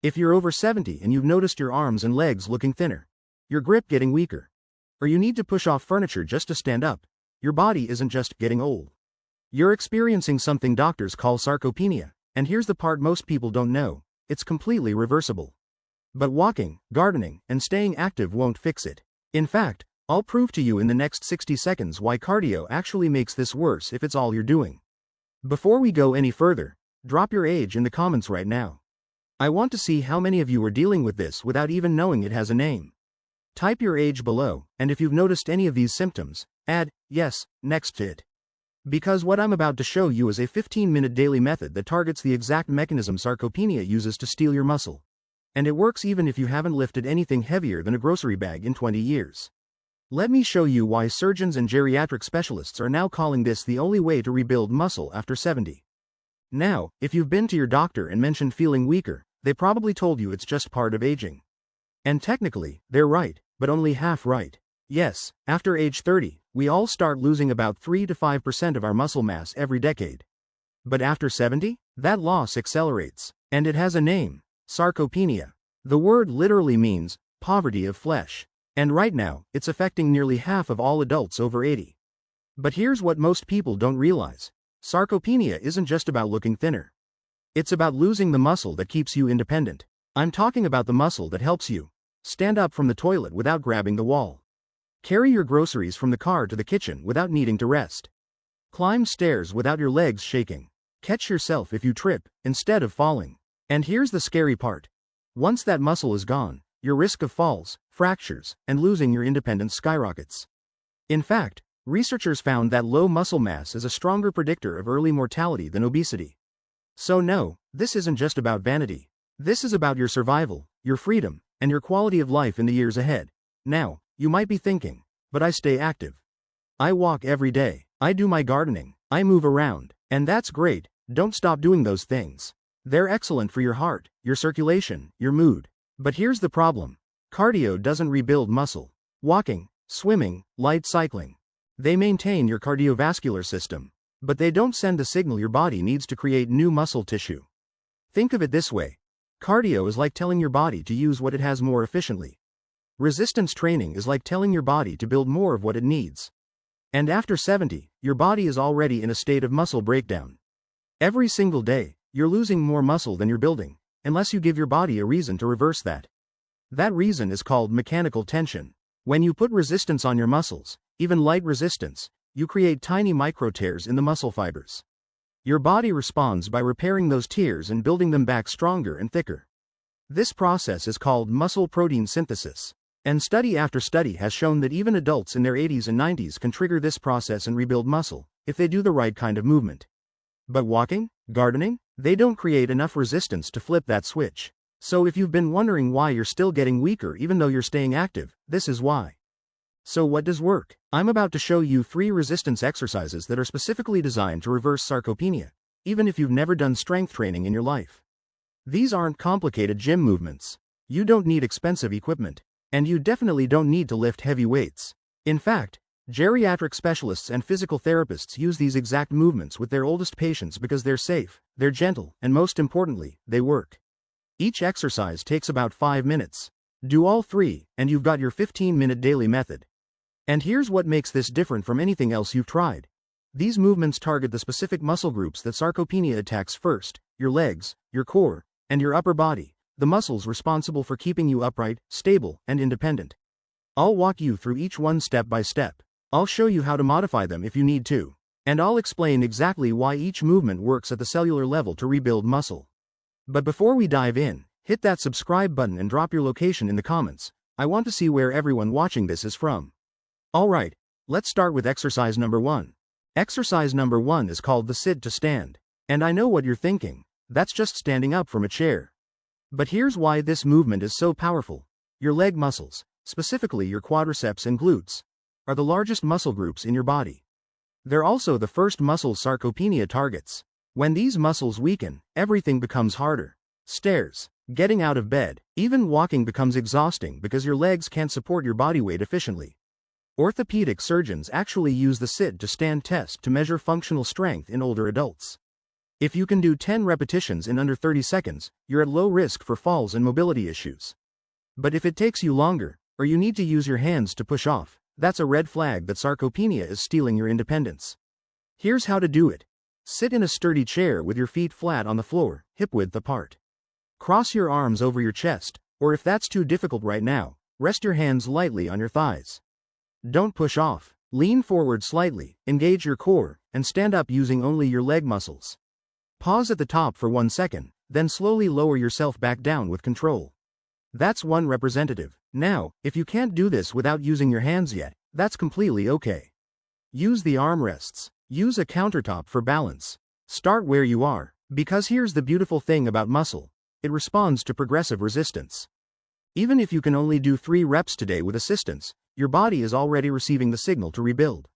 If you're over 70 and you've noticed your arms and legs looking thinner, your grip getting weaker, or you need to push off furniture just to stand up, your body isn't just getting old. You're experiencing something doctors call sarcopenia, and here's the part most people don't know: it's completely reversible. But walking, gardening, and staying active won't fix it. In fact, I'll prove to you in the next 60 seconds why cardio actually makes this worse if it's all you're doing. Before we go any further, drop your age in the comments right now. I want to see how many of you are dealing with this without even knowing it has a name. Type your age below, and if you've noticed any of these symptoms, add "yes" next to it. Because what I'm about to show you is a 15-minute daily method that targets the exact mechanism sarcopenia uses to steal your muscle. And it works even if you haven't lifted anything heavier than a grocery bag in 20 years. Let me show you why surgeons and geriatric specialists are now calling this the only way to rebuild muscle after 70. Now, if you've been to your doctor and mentioned feeling weaker, they probably told you it's just part of aging. And technically, they're right, but only half right. Yes, after age 30, we all start losing about 3 to 5% of our muscle mass every decade. But after 70, that loss accelerates, and it has a name: sarcopenia. The word literally means poverty of flesh. And right now, it's affecting nearly half of all adults over 80. But here's what most people don't realize: sarcopenia isn't just about looking thinner. It's about losing the muscle that keeps you independent. I'm talking about the muscle that helps you stand up from the toilet without grabbing the wall, carry your groceries from the car to the kitchen without needing to rest, climb stairs without your legs shaking, catch yourself if you trip instead of falling. And here's the scary part: once that muscle is gone, your risk of falls, fractures, and losing your independence skyrockets. In fact, researchers found that low muscle mass is a stronger predictor of early mortality than obesity. So no, this isn't just about vanity. This is about your survival, your freedom, and your quality of life in the years ahead. Now, you might be thinking, but I stay active. I walk every day, I do my gardening, I move around, and that's great. Don't stop doing those things. They're excellent for your heart, your circulation, your mood. But here's the problem: cardio doesn't rebuild muscle. Walking, swimming, light cycling, they maintain your cardiovascular system, but they don't send the signal your body needs to create new muscle tissue. Think of it this way: cardio is like telling your body to use what it has more efficiently. Resistance training is like telling your body to build more of what it needs. And after 70, your body is already in a state of muscle breakdown. Every single day, you're losing more muscle than you're building, unless you give your body a reason to reverse that. That reason is called mechanical tension. When you put resistance on your muscles, even light resistance, you create tiny micro tears in the muscle fibers. Your body responds by repairing those tears and building them back stronger and thicker. This process is called muscle protein synthesis. And study after study has shown that even adults in their 80s and 90s can trigger this process and rebuild muscle, if they do the right kind of movement. But walking, gardening, they don't create enough resistance to flip that switch. So if you've been wondering why you're still getting weaker even though you're staying active, this is why. So what does work? I'm about to show you 3 resistance exercises that are specifically designed to reverse sarcopenia, even if you've never done strength training in your life. These aren't complicated gym movements. You don't need expensive equipment. And you definitely don't need to lift heavy weights. In fact, geriatric specialists and physical therapists use these exact movements with their oldest patients because they're safe, they're gentle, and most importantly, they work. Each exercise takes about 5 minutes. Do all 3, and you've got your 15-minute daily method. And here's what makes this different from anything else you've tried. These movements target the specific muscle groups that sarcopenia attacks first: your legs, your core, and your upper body. The muscles responsible for keeping you upright, stable, and independent. I'll walk you through each one step by step. I'll show you how to modify them if you need to. And I'll explain exactly why each movement works at the cellular level to rebuild muscle. But before we dive in, hit that subscribe button and drop your location in the comments. I want to see where everyone watching this is from. Alright, let's start with exercise number 1. Exercise number 1 is called the sit to stand. And I know what you're thinking: that's just standing up from a chair. But here's why this movement is so powerful. Your leg muscles, specifically your quadriceps and glutes, are the largest muscle groups in your body. They're also the first muscles sarcopenia targets. When these muscles weaken, everything becomes harder. Stairs, getting out of bed, even walking becomes exhausting because your legs can't support your body weight efficiently. Orthopedic surgeons actually use the sit to stand test to measure functional strength in older adults. If you can do 10 repetitions in under 30 seconds, you're at low risk for falls and mobility issues. But if it takes you longer, or you need to use your hands to push off, that's a red flag that sarcopenia is stealing your independence. Here's how to do it. Sit in a sturdy chair with your feet flat on the floor, hip-width apart. Cross your arms over your chest, or if that's too difficult right now, rest your hands lightly on your thighs. Don't push off. Lean forward slightly, engage your core, and stand up using only your leg muscles. Pause at the top for 1 second, then slowly lower yourself back down with control. That's one representative. Now, if you can't do this without using your hands yet, that's completely okay. Use the armrests. Use a countertop for balance. Start where you are, because here's the beautiful thing about muscle. It responds to progressive resistance. Even if you can only do 3 reps today with assistance, your body is already receiving the signal to rebuild.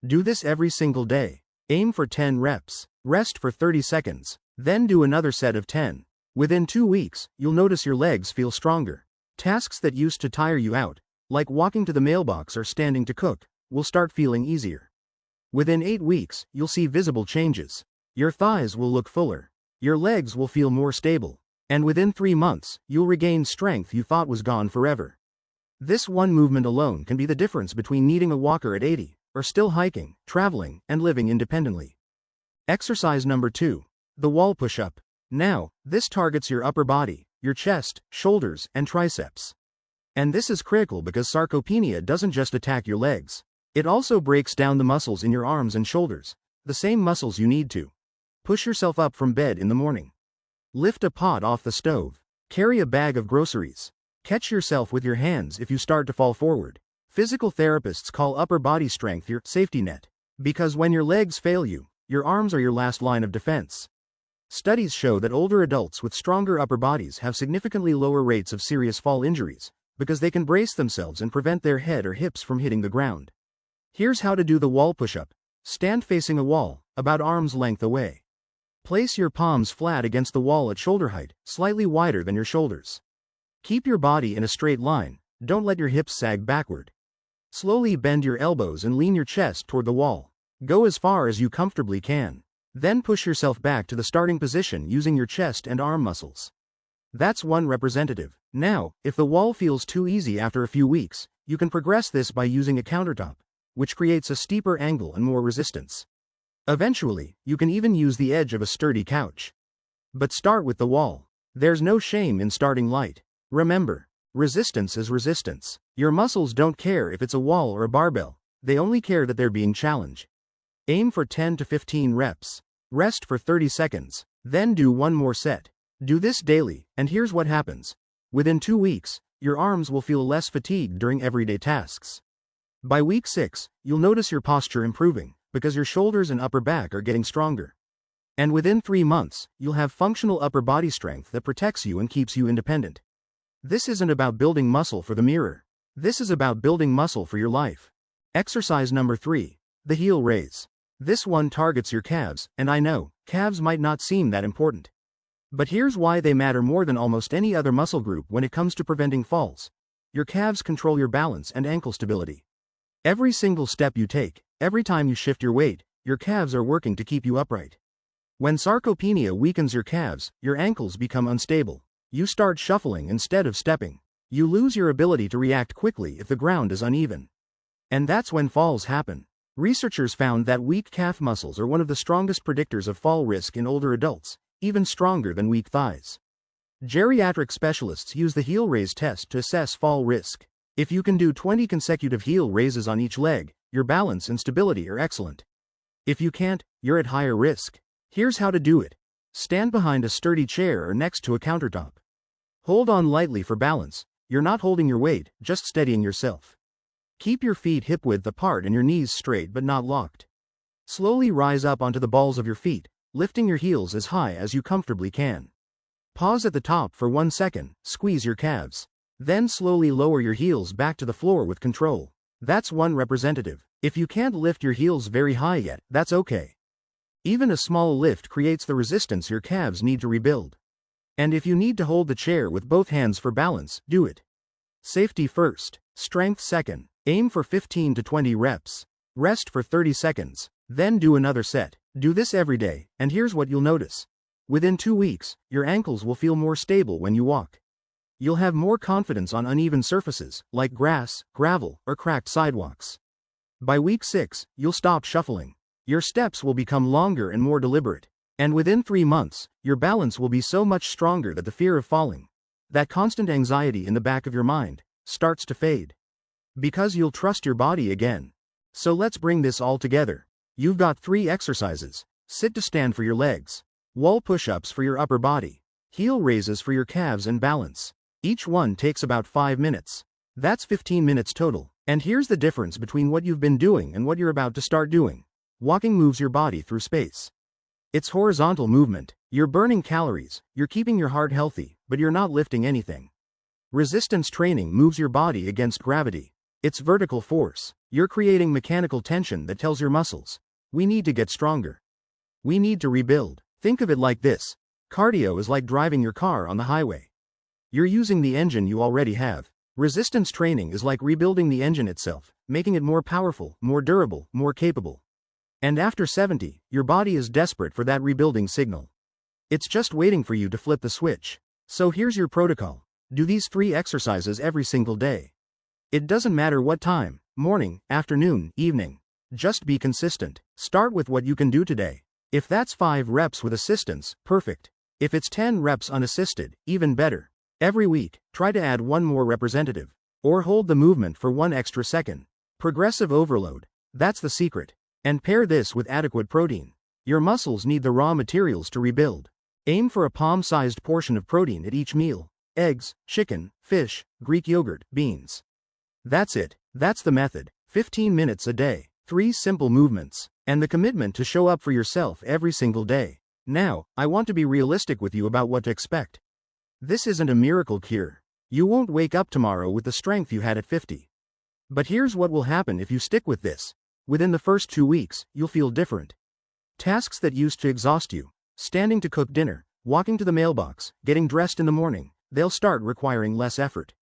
Do this every single day. Aim for 10 reps. Rest for 30 seconds. Then do another set of 10. Within 2 weeks, you'll notice your legs feel stronger. Tasks that used to tire you out, like walking to the mailbox or standing to cook, will start feeling easier. Within 8 weeks, you'll see visible changes. Your thighs will look fuller. Your legs will feel more stable. And within 3 months, you'll regain strength you thought was gone forever. This one movement alone can be the difference between needing a walker at 80, or still hiking, traveling, and living independently. Exercise number 2. The wall push-up. Now, this targets your upper body, your chest, shoulders, and triceps. And this is critical because sarcopenia doesn't just attack your legs. It also breaks down the muscles in your arms and shoulders, the same muscles you need to push yourself up from bed in the morning. Lift a pot off the stove. Carry a bag of groceries. Catch yourself with your hands if you start to fall forward. Physical therapists call upper body strength your safety net, because when your legs fail you, your arms are your last line of defense. Studies show that older adults with stronger upper bodies have significantly lower rates of serious fall injuries, because they can brace themselves and prevent their head or hips from hitting the ground. Here's how to do the wall push-up. Stand facing a wall, about arm's length away. Place your palms flat against the wall at shoulder height, slightly wider than your shoulders. Keep your body in a straight line, don't let your hips sag backward. Slowly bend your elbows and lean your chest toward the wall. Go as far as you comfortably can. Then push yourself back to the starting position using your chest and arm muscles. That's one representative. Now, if the wall feels too easy after a few weeks, you can progress this by using a countertop, which creates a steeper angle and more resistance. Eventually, you can even use the edge of a sturdy couch. But start with the wall. There's no shame in starting light. Remember, resistance is resistance. Your muscles don't care if it's a wall or a barbell, they only care that they're being challenged. Aim for 10 to 15 reps. Rest for 30 seconds. Then do one more set. Do this daily, and here's what happens. Within 2 weeks, your arms will feel less fatigued during everyday tasks. By week 6, you'll notice your posture improving, because your shoulders and upper back are getting stronger. And within 3 months, you'll have functional upper body strength that protects you and keeps you independent. This isn't about building muscle for the mirror. This is about building muscle for your life. Exercise number 3. The heel raise. This one targets your calves, and I know, calves might not seem that important. But here's why they matter more than almost any other muscle group when it comes to preventing falls. Your calves control your balance and ankle stability. Every single step you take, every time you shift your weight, your calves are working to keep you upright. When sarcopenia weakens your calves, your ankles become unstable. You start shuffling instead of stepping. You lose your ability to react quickly if the ground is uneven. And that's when falls happen. Researchers found that weak calf muscles are one of the strongest predictors of fall risk in older adults, even stronger than weak thighs. Geriatric specialists use the heel raise test to assess fall risk. If you can do 20 consecutive heel raises on each leg, your balance and stability are excellent. If you can't, you're at higher risk. Here's how to do it. Stand behind a sturdy chair or next to a countertop. Hold on lightly for balance. You're not holding your weight, just steadying yourself. Keep your feet hip-width apart and your knees straight but not locked. Slowly rise up onto the balls of your feet, lifting your heels as high as you comfortably can. Pause at the top for 1 second, squeeze your calves. Then slowly lower your heels back to the floor with control. That's one representative. If you can't lift your heels very high yet, that's okay. Even a small lift creates the resistance your calves need to rebuild. And if you need to hold the chair with both hands for balance, do it. Safety first, strength second. Aim for 15 to 20 reps. Rest for 30 seconds. Then do another set. Do this every day, and here's what you'll notice. Within 2 weeks, your ankles will feel more stable when you walk. You'll have more confidence on uneven surfaces, like grass, gravel, or cracked sidewalks. By week 6, you'll stop shuffling. Your steps will become longer and more deliberate. And within 3 months, your balance will be so much stronger that the fear of falling, that constant anxiety in the back of your mind, starts to fade. Because you'll trust your body again. So let's bring this all together. You've got 3 exercises. Sit to stand for your legs. Wall push-ups for your upper body. Heel raises for your calves and balance. Each one takes about 5 minutes. That's 15 minutes total. And here's the difference between what you've been doing and what you're about to start doing. Walking moves your body through space. It's horizontal movement. You're burning calories, you're keeping your heart healthy, but you're not lifting anything. Resistance training moves your body against gravity. It's vertical force. You're creating mechanical tension that tells your muscles, we need to get stronger. We need to rebuild. Think of it like this. Cardio is like driving your car on the highway. You're using the engine you already have. Resistance training is like rebuilding the engine itself, making it more powerful, more durable, more capable. And after 70, your body is desperate for that rebuilding signal. It's just waiting for you to flip the switch. So here's your protocol. Do these 3 exercises every single day. It doesn't matter what time, morning, afternoon, evening. Just be consistent. Start with what you can do today. If that's 5 reps with assistance, perfect. If it's 10 reps unassisted, even better. Every week, try to add 1 more representative. Or hold the movement for 1 extra second. Progressive overload. That's the secret. And pair this with adequate protein. Your muscles need the raw materials to rebuild. Aim for a palm-sized portion of protein at each meal. Eggs, chicken, fish, Greek yogurt, beans. That's it. That's the method. 15 minutes a day. 3 simple movements. And the commitment to show up for yourself every single day. Now, I want to be realistic with you about what to expect. This isn't a miracle cure. You won't wake up tomorrow with the strength you had at 50. But here's what will happen if you stick with this. Within the first 2 weeks, you'll feel different. Tasks that used to exhaust you, standing to cook dinner, walking to the mailbox, getting dressed in the morning, they'll start requiring less effort.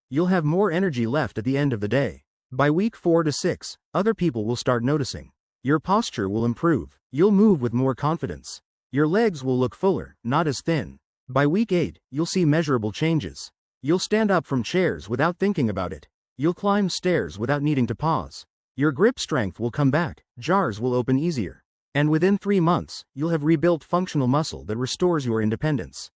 You'll have more energy left at the end of the day. By week 4 to 6, other people will start noticing. Your posture will improve. You'll move with more confidence. Your legs will look fuller, not as thin. By week 8, you'll see measurable changes. You'll stand up from chairs without thinking about it. You'll climb stairs without needing to pause. Your grip strength will come back, jars will open easier. And within 3 months, you'll have rebuilt functional muscle that restores your independence.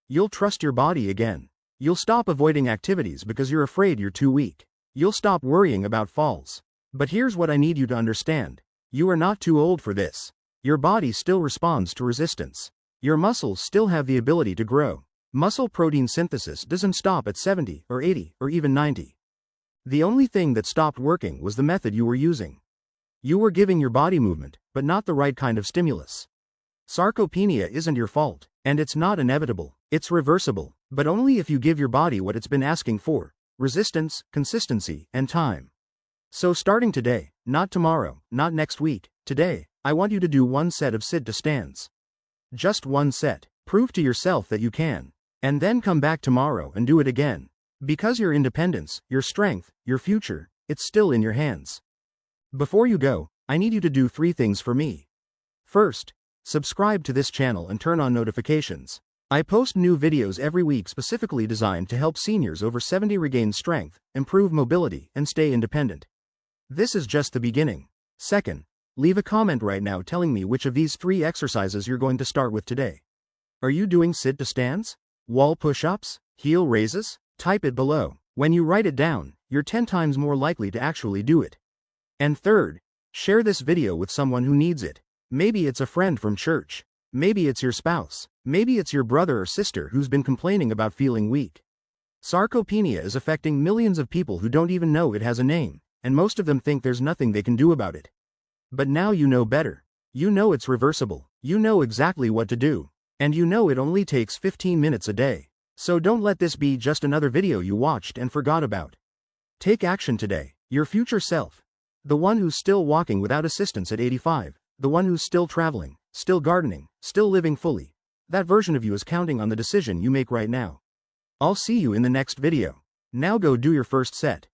You'll trust your body again. You'll stop avoiding activities because you're afraid you're too weak. You'll stop worrying about falls. But here's what I need you to understand. You are not too old for this. Your body still responds to resistance. Your muscles still have the ability to grow. Muscle protein synthesis doesn't stop at 70 or 80 or even 90. The only thing that stopped working was the method you were using. You were giving your body movement, but not the right kind of stimulus. Sarcopenia isn't your fault, and it's not inevitable. It's reversible, but only if you give your body what it's been asking for: resistance, consistency, and time. So starting today, not tomorrow, not next week, today, I want you to do 1 set of sit-to-stands. Just 1 set. Prove to yourself that you can. And then come back tomorrow and do it again. Because your independence, your strength, your future, it's still in your hands. Before you go, I need you to do 3 things for me. First, subscribe to this channel and turn on notifications. I post new videos every week specifically designed to help seniors over 70 regain strength, improve mobility, and stay independent. This is just the beginning. Second, leave a comment right now telling me which of these 3 exercises you're going to start with today. Are you doing sit-to-stands? Wall push-ups? Heel raises? Type it below. When you write it down, you're 10 times more likely to actually do it. And third, share this video with someone who needs it. Maybe it's a friend from church. Maybe it's your spouse. Maybe it's your brother or sister who's been complaining about feeling weak. Sarcopenia is affecting millions of people who don't even know it has a name, and most of them think there's nothing they can do about it. But now you know better. You know it's reversible. You know exactly what to do. And you know it only takes 15 minutes a day. So don't let this be just another video you watched and forgot about. Take action today. Your future self. The one who's still walking without assistance at 85. The one who's still traveling, still gardening, still living fully. That version of you is counting on the decision you make right now. I'll see you in the next video. Now go do your first set.